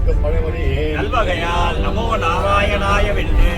காக்கும் பழமொழி நல்வகையால் நமோ நாராயணாய வென்று.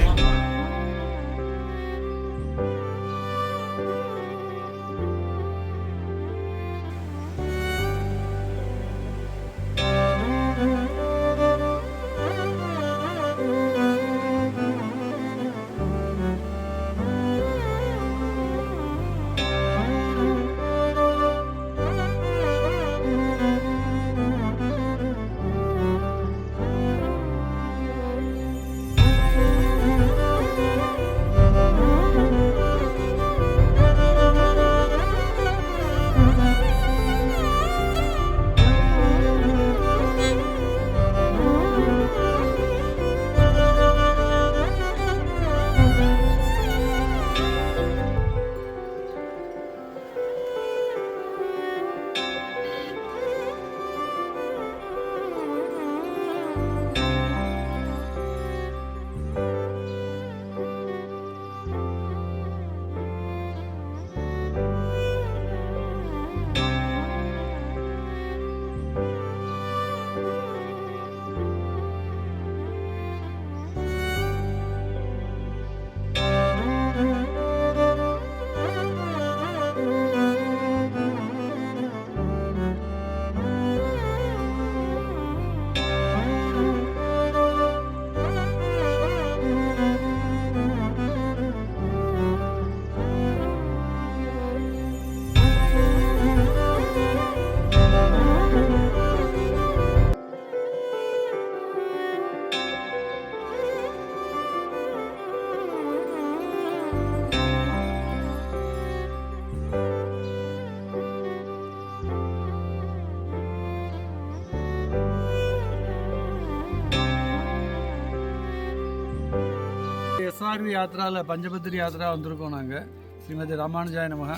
எஸ்ஆர்வி யாத்திராவில் பஞ்சபத்திரி யாத்திரா வந்திருக்கோம். நாங்கள் ஸ்ரீமதி ராமானுஜாய நமக.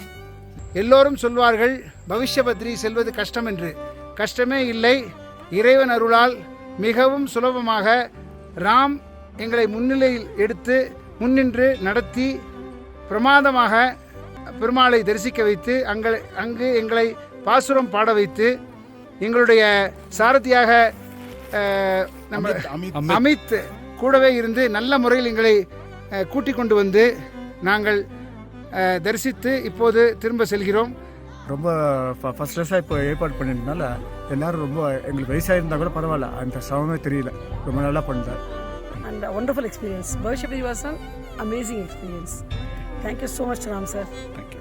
எல்லோரும் சொல்வார்கள் பவிஷ்யபத்ரி செல்வது கஷ்டம் என்று. கஷ்டமே இல்லை. இறைவன் அருளால் மிகவும் சுலபமாக ராம் எங்களை முன்னிலையில் எடுத்து முன்னின்று நடத்தி பிரமாதமாக பெருமாளை தரிசிக்க வைத்து அங்கு எங்களை பாசுரம் பாட வைத்து எங்களுடைய சாரதியாக நம்ம அமித் கூடவே இருந்து நல்ல முறையில் எங்களை கூட்டிக் கொண்டு வந்து நாங்கள் தரிசித்து இப்போது திரும்ப செல்கிறோம். ரொம்ப ஃபஸ்ட் கிளாஸாக இப்போ ஏற்பாடு பண்ணியிருந்தனால எல்லோரும் ரொம்ப எங்களுக்கு வயசாக இருந்தால் கூட பரவாயில்ல, அந்த சமமே தெரியல, ரொம்ப நல்லா பண்ணார். And a wonderful experience. Bhavishya Pari was an amazing experience. Thank you so much, Ram sir. Thank you.